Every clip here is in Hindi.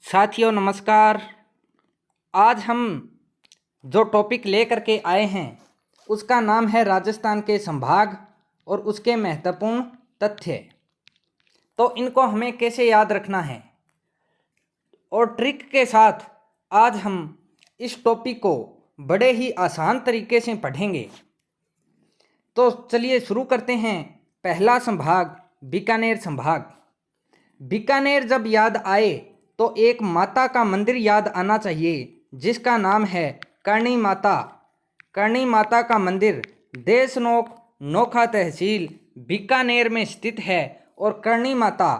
साथियों नमस्कार। आज हम जो टॉपिक लेकर के आए हैं उसका नाम है राजस्थान के संभाग और उसके महत्वपूर्ण तथ्य। तो इनको हमें कैसे याद रखना है और ट्रिक के साथ आज हम इस टॉपिक को बड़े ही आसान तरीके से पढ़ेंगे। तो चलिए शुरू करते हैं। पहला संभाग बीकानेर संभाग। बीकानेर जब याद आए तो एक माता का मंदिर याद आना चाहिए जिसका नाम है करणी माता। करणी माता का मंदिर देशनोक नोखा तहसील बीकानेर में स्थित है और करणी माता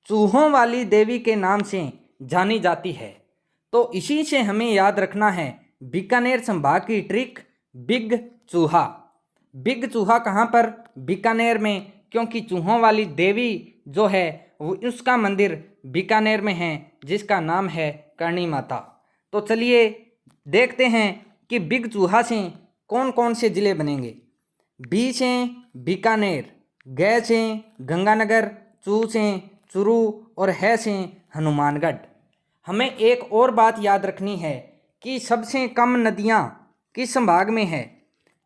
चूहों वाली देवी के नाम से जानी जाती है। तो इसी से हमें याद रखना है बीकानेर संभाग की ट्रिक बिग चूहा। बिग चूहा कहाँ पर? बीकानेर में, क्योंकि चूहों वाली देवी जो है वो उसका मंदिर बीकानेर में है जिसका नाम है करणी माता। तो चलिए देखते हैं कि बिग चूहा से कौन कौन से ज़िले बनेंगे। बी से बीकानेर, ग से गंगानगर, चू से चुरू और है से हनुमानगढ़। हमें एक और बात याद रखनी है कि सबसे कम नदियाँ किस संभाग में है?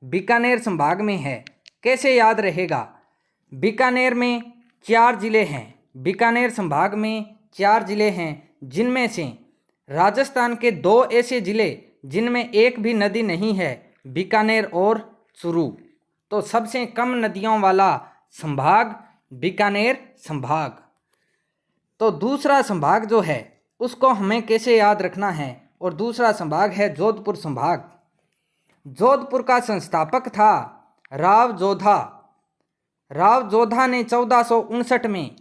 बीकानेर संभाग में है। कैसे याद रहेगा? बीकानेर में 4 ज़िले हैं। बीकानेर संभाग में 4 ज़िले हैं जिनमें से राजस्थान के 2 ऐसे ज़िले जिनमें एक भी नदी नहीं है, बीकानेर और चुरू। तो सबसे कम नदियों वाला संभाग बीकानेर संभाग। तो दूसरा संभाग जो है उसको हमें कैसे याद रखना है? और दूसरा संभाग है जोधपुर संभाग। जोधपुर का संस्थापक था राव जोधा। राव जोधा ने 1459 में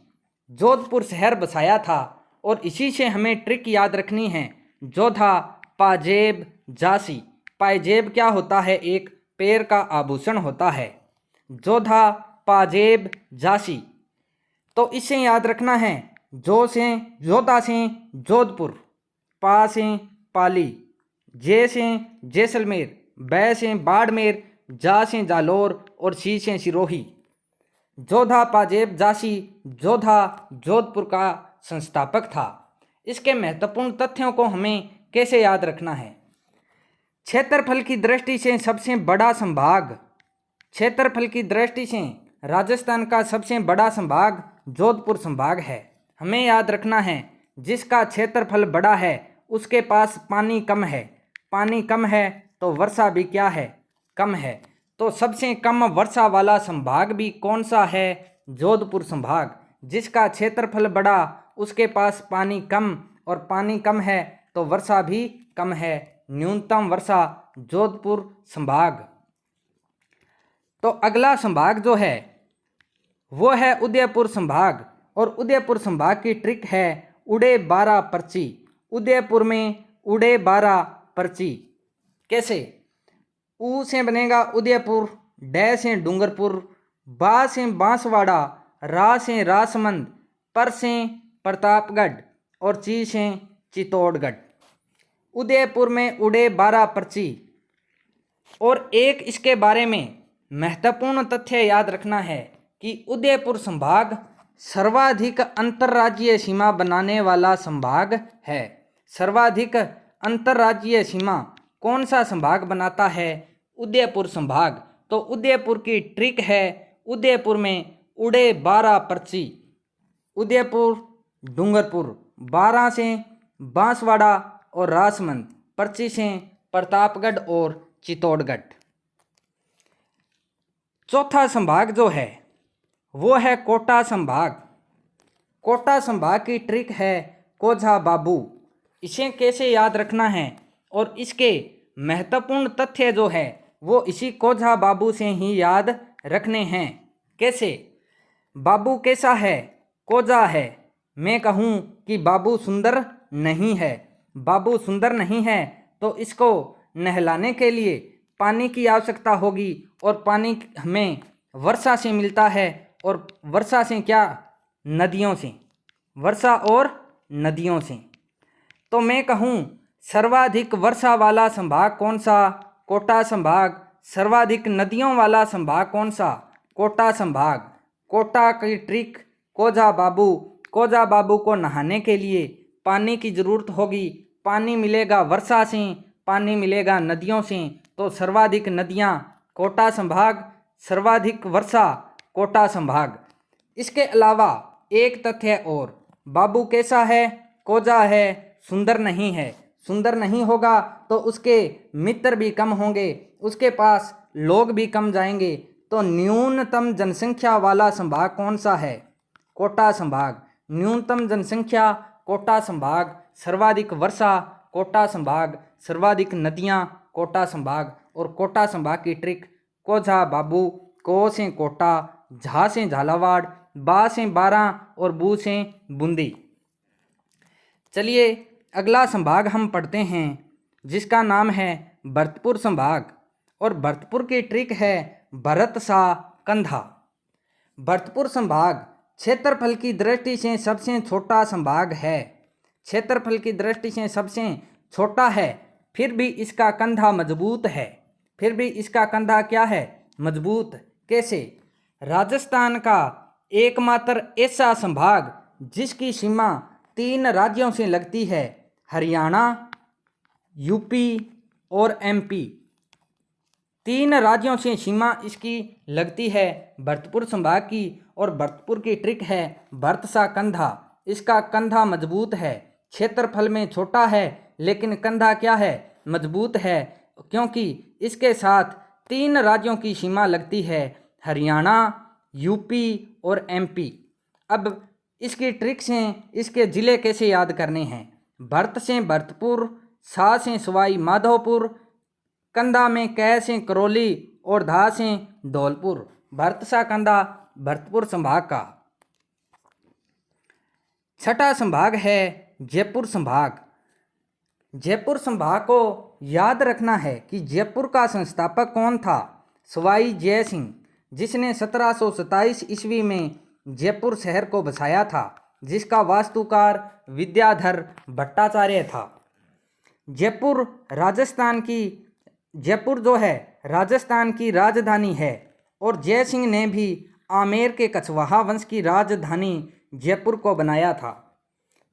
जोधपुर शहर बसाया था और इसी से हमें ट्रिक याद रखनी है जोधा पाजेब जासी। पाजेब क्या होता है? एक पैर का आभूषण होता है। जोधा पाजेब जासी। तो इसे याद रखना है जो से जोधा से जोधपुर, पा से पाली, जे से जैसलमेर, बै से बाड़मेर, जा से जालोर और सी से सिरोही। जोधा पाजेब जासी जोधा जोधपुर का संस्थापक था। इसके महत्वपूर्ण तथ्यों को हमें कैसे याद रखना है? क्षेत्रफल की दृष्टि से सबसे बड़ा संभाग, क्षेत्रफल की दृष्टि से राजस्थान का सबसे बड़ा संभाग जोधपुर संभाग है। हमें याद रखना है जिसका क्षेत्रफल बड़ा है उसके पास पानी कम है। पानी कम है तो वर्षा भी क्या है? कम है। तो सबसे कम वर्षा वाला संभाग भी कौन सा है? जोधपुर संभाग। जिसका क्षेत्रफल बड़ा उसके पास पानी कम, और पानी कम है तो वर्षा भी कम है। न्यूनतम वर्षा जोधपुर संभाग। तो अगला संभाग जो है वो है उदयपुर संभाग। और उदयपुर संभाग की ट्रिक है उड़े 12 पर्ची। उदयपुर में उड़े 12 पर्ची। कैसे? ऊ से बनेगा उदयपुर, डै से डूंगरपुर, बा से बांसवाड़ा, रा से राजसमंद, पर से प्रतापगढ़ और ची से चित्तौड़गढ़। उदयपुर में उड़े 12 पर्ची। और एक इसके बारे में महत्वपूर्ण तथ्य याद रखना है कि उदयपुर संभाग सर्वाधिक अंतर्राज्यीय सीमा बनाने वाला संभाग है। सर्वाधिक अंतर्राज्यीय सीमा कौन सा संभाग बनाता है? उदयपुर संभाग। तो उदयपुर की ट्रिक है उदयपुर में उड़े 12 पर्ची। उदयपुर डूंगरपुर, 12 से बांसवाड़ा और राजसमंद, पर्ची से प्रतापगढ़ और चित्तौड़गढ़। चौथा संभाग जो है वो है कोटा संभाग। कोटा संभाग की ट्रिक है कोझा बाबू। इसे कैसे याद रखना है? और इसके महत्वपूर्ण तथ्य जो है वो इसी कोझा बाबू से ही याद रखने हैं। कैसे? बाबू कैसा है? कोझा है। मैं कहूँ कि बाबू सुंदर नहीं है। बाबू सुंदर नहीं है तो इसको नहलाने के लिए पानी की आवश्यकता होगी और पानी हमें वर्षा से मिलता है। और वर्षा से क्या? नदियों से। वर्षा और नदियों से। तो मैं कहूँ सर्वाधिक वर्षा वाला संभाग कौन सा? कोटा संभाग। सर्वाधिक नदियों वाला संभाग कौन सा? कोटा संभाग। कोटा की ट्रिक कोझा बाबू। कोझा बाबू को नहाने के लिए पानी की ज़रूरत होगी, पानी मिलेगा वर्षा से, पानी मिलेगा नदियों से, तो सर्वाधिक नदियाँ कोटा संभाग, सर्वाधिक वर्षा कोटा संभाग। इसके अलावा एक तथ्य और, बाबू कैसा है, कोजा है, सुंदर नहीं है। सुंदर नहीं होगा तो उसके मित्र भी कम होंगे, उसके पास लोग भी कम जाएंगे। तो न्यूनतम जनसंख्या वाला संभाग कौन सा है? कोटा संभाग। न्यूनतम जनसंख्या कोटा संभाग, सर्वाधिक वर्षा कोटा संभाग, सर्वाधिक नदियाँ कोटा संभाग। और कोटा संभाग की ट्रिक, कोझा बाबू, को से कोटा, झा से झालावाड़, बा से बारां और बू से बूंदी। चलिए अगला संभाग हम पढ़ते हैं जिसका नाम है भरतपुर संभाग। और भरतपुर की ट्रिक है भरत सा कंधा। भरतपुर संभाग क्षेत्रफल की दृष्टि से सबसे छोटा संभाग है। क्षेत्रफल की दृष्टि से सबसे छोटा है, फिर भी इसका कंधा मजबूत है। फिर भी इसका कंधा क्या है? मजबूत। कैसे? राजस्थान का एकमात्र ऐसा संभाग जिसकी सीमा 3 राज्यों से लगती है, हरियाणा, यूपी और एमपी। 3 राज्यों से सीमा इसकी लगती है भरतपुर संभाग की। और भरतपुर की ट्रिक है भरत सा कंधा। इसका कंधा मजबूत है, क्षेत्रफल में छोटा है लेकिन कंधा क्या है? मजबूत है, क्योंकि इसके साथ 3 राज्यों की सीमा लगती है, हरियाणा, यूपी और एमपी। अब इसकी ट्रिक से इसके ज़िले कैसे याद करने हैं? भरत से भरतपुर, सा से सवाई माधोपुर, कंधा में कै से करौली और धा से धौलपुर। भरत सा कंधा भरतपुर संभाग का। छठा संभाग है जयपुर संभाग। जयपुर संभाग को याद रखना है कि जयपुर का संस्थापक कौन था? सवाई जय सिंह, जिसने 1727 ईस्वी में जयपुर शहर को बसाया था, जिसका वास्तुकार विद्याधर भट्टाचार्य था। जयपुर जो है राजस्थान की राजधानी है। और जय सिंह ने भी आमेर के कछवाहा वंश की राजधानी जयपुर को बनाया था।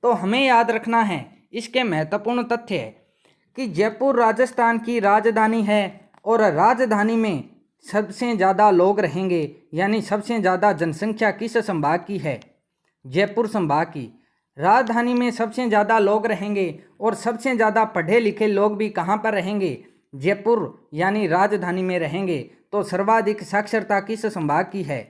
तो हमें याद रखना है इसके महत्वपूर्ण तथ्य कि जयपुर राजस्थान की राजधानी है और राजधानी में सबसे ज़्यादा लोग रहेंगे, यानी सबसे ज़्यादा जनसंख्या किस संभाग की है? जयपुर संभाग की। राजधानी में सबसे ज़्यादा लोग रहेंगे और सबसे ज़्यादा पढ़े लिखे लोग भी कहाँ पर रहेंगे? जयपुर यानी राजधानी में रहेंगे। तो सर्वाधिक साक्षरता किस संभाग की है?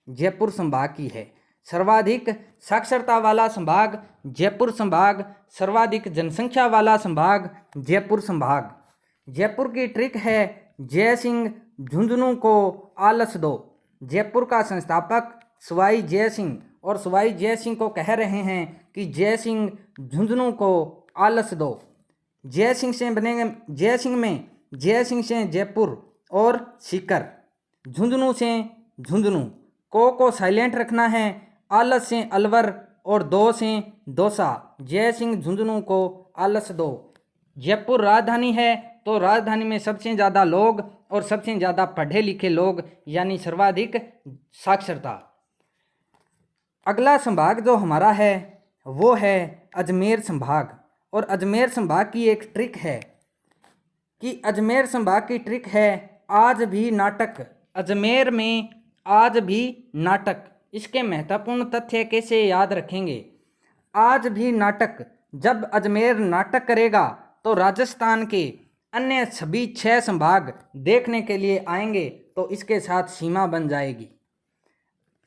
जयपुर संभाग की है। सर्वाधिक साक्षरता वाला संभाग जयपुर संभाग, सर्वाधिक जनसंख्या वाला संभाग जयपुर संभाग। जयपुर की ट्रिक है जय सिंह झुंझुनू को आलस दो। जयपुर का संस्थापक सवाई जय सिंह, और सवाई जय सिंह को कह रहे हैं कि जय सिंह झुंझुनू को आलस दो। जय सिंह से बनेंगे, जय सिंह से जयपुर और सीकर, झुंझुनू से झुंझुनू, को साइलेंट रखना है, आलस से अलवर और दो से दोसा। जय सिंह झुंझुनू को आलस दो। जयपुर राजधानी है तो राजधानी में सबसे ज़्यादा लोग और सबसे ज़्यादा पढ़े लिखे लोग, यानी सर्वाधिक साक्षरता। अगला संभाग जो हमारा है वो है अजमेर संभाग। और अजमेर संभाग की एक ट्रिक है कि अजमेर संभाग की ट्रिक है आज भी नाटक। अजमेर में आज भी नाटक। इसके महत्वपूर्ण तथ्य कैसे याद रखेंगे? आज भी नाटक, जब अजमेर नाटक करेगा तो राजस्थान के अन्य सभी 6 संभाग देखने के लिए आएंगे, तो इसके साथ सीमा बन जाएगी।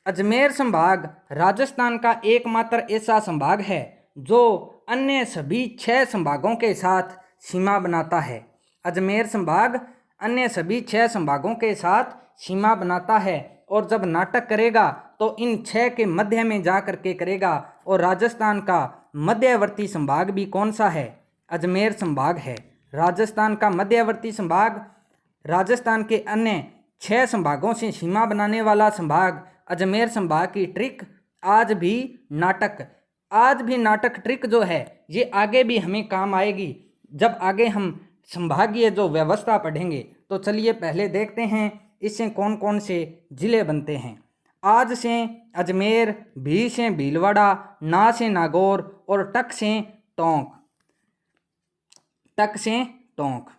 अजमेर संभाग राजस्थान का एकमात्र ऐसा संभाग है जो अन्य सभी 6 संभागों के साथ सीमा बनाता है। अजमेर संभाग अन्य सभी 6 संभागों के साथ सीमा बनाता है, और जब नाटक करेगा तो इन 6 के मध्य में जा कर के करेगा। और राजस्थान का मध्यवर्ती संभाग भी कौन सा है? अजमेर संभाग है। राजस्थान का मध्यवर्ती संभाग, राजस्थान के अन्य 6 संभागों से सीमा बनाने वाला संभाग अजमेर संभाग की ट्रिक आज भी नाटक। आज भी नाटक ट्रिक जो है ये आगे भी हमें काम आएगी जब आगे हम संभागीय जो व्यवस्था पढ़ेंगे। तो चलिए पहले देखते हैं इससे कौन कौन से जिले बनते हैं। आज से अजमेर, भी से भीलवाड़ा, ना से नागौर और टक से टोंक, टक से टोंक।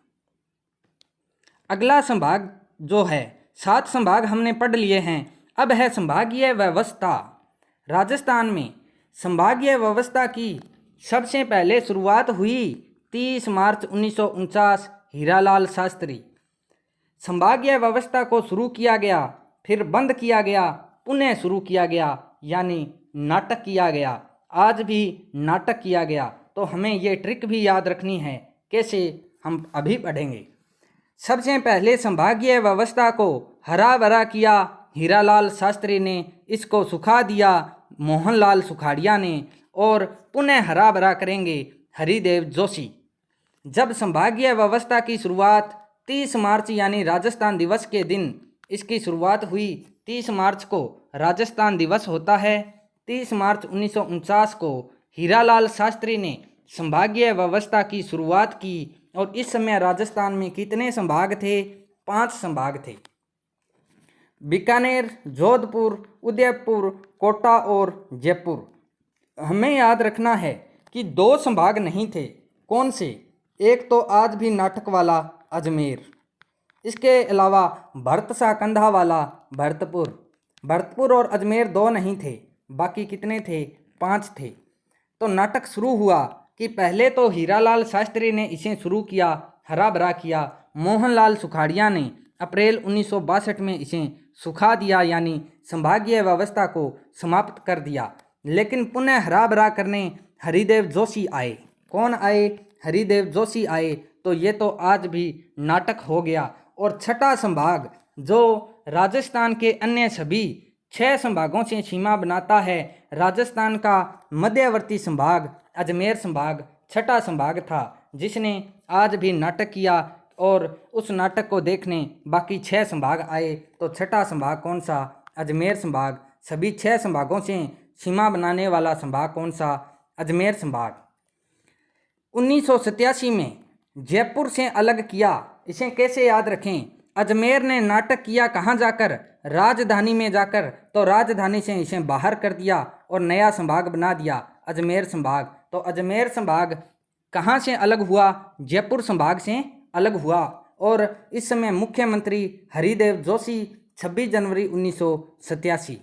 अगला संभाग जो है, 7 संभाग हमने पढ़ लिए हैं। अब है संभागीय व्यवस्था। राजस्थान में संभागीय व्यवस्था की सबसे पहले शुरुआत हुई 30 मार्च 1949 हीरालाल शास्त्री। संभागीय व्यवस्था को शुरू किया गया, फिर बंद किया गया, पुनः शुरू किया गया, यानी नाटक किया गया। आज भी नाटक किया गया। तो हमें ये ट्रिक भी याद रखनी है, कैसे हम अभी पढ़ेंगे। सबसे पहले संभागीय व्यवस्था को हरा भरा किया हीरालाल शास्त्री ने, इसको सुखा दिया मोहनलाल सुखाड़िया ने, और पुनः हरा भरा करेंगे हरिदेव जोशी। जब संभागीय व्यवस्था की शुरुआत 30 मार्च यानी राजस्थान दिवस के दिन इसकी शुरुआत हुई, 30 मार्च को राजस्थान दिवस होता है। 30 मार्च 1949 को हीरालाल शास्त्री ने संभागीय व्यवस्था की शुरुआत की, और इस समय राजस्थान में कितने संभाग थे? 5 संभाग थे। बीकानेर, जोधपुर, उदयपुर, कोटा और जयपुर। हमें याद रखना है कि 2 संभाग नहीं थे। कौन से? एक तो आज भी नाटक वाला अजमेर, इसके अलावा भरतसा कंधा वाला भरतपुर। भरतपुर और अजमेर 2 नहीं थे, बाकी कितने थे? 5 थे। तो नाटक शुरू हुआ कि पहले तो हीरालाल शास्त्री ने इसे शुरू किया, हरा भरा किया। मोहनलाल सुखाड़िया ने अप्रैल 1962 में इसे सुखा दिया, यानी संभागीय व्यवस्था को समाप्त कर दिया। लेकिन पुनः हरा भरा करने हरिदेव जोशी आए। कौन आए? हरिदेव जोशी आए। तो ये तो आज भी नाटक हो गया। और छठा संभाग जो राजस्थान के अन्य सभी 6 संभागों से सीमा बनाता है, राजस्थान का मध्यवर्ती संभाग अजमेर संभाग छठा संभाग था, जिसने आज भी नाटक किया। और उस नाटक को देखने बाकी 6 संभाग आए। तो छठा संभाग कौन सा? अजमेर संभाग। सभी 6 संभागों से सीमा बनाने वाला संभाग कौन सा? अजमेर संभाग। 1987 में जयपुर से अलग किया। इसे कैसे याद रखें? अजमेर ने नाटक किया कहाँ जाकर? राजधानी में जाकर। तो राजधानी से इसे बाहर कर दिया और नया संभाग बना दिया, अजमेर संभाग। तो अजमेर संभाग कहाँ से अलग हुआ? जयपुर संभाग से अलग हुआ। और इस समय मुख्यमंत्री हरिदेव जोशी, 26 जनवरी 1987।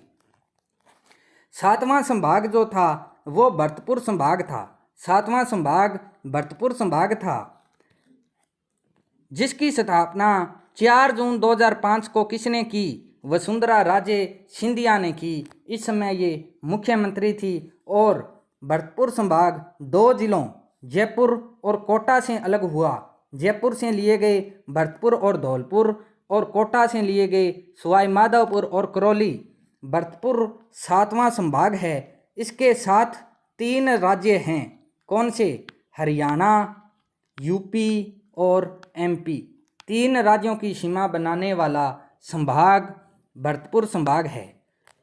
7वां संभाग जो था वो भरतपुर संभाग था। 7वां संभाग भरतपुर संभाग था, जिसकी स्थापना 4 जून 2005 को किसने की? वसुंधरा राजे सिंधिया ने की। इस समय ये मुख्यमंत्री थी। और भरतपुर संभाग 2 जिलों जयपुर और कोटा से अलग हुआ। जयपुर से लिए गए भरतपुर और धौलपुर, और कोटा से लिए गए सवाई माधोपुर और करौली। भरतपुर 7वां संभाग है। इसके साथ 3 राज्य हैं। कौन से? हरियाणा, यूपी और एमपी। 3 राज्यों की सीमा बनाने वाला संभाग भरतपुर संभाग है।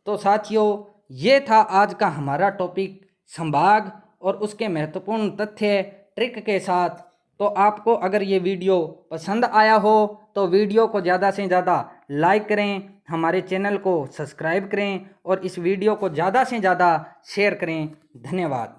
तो साथियों, ये था आज का हमारा टॉपिक, संभाग और उसके महत्वपूर्ण तथ्य ट्रिक के साथ। तो आपको अगर ये वीडियो पसंद आया हो तो वीडियो को ज़्यादा से ज़्यादा लाइक करें, हमारे चैनल को सब्सक्राइब करें और इस वीडियो को ज़्यादा से ज़्यादा शेयर करें। धन्यवाद।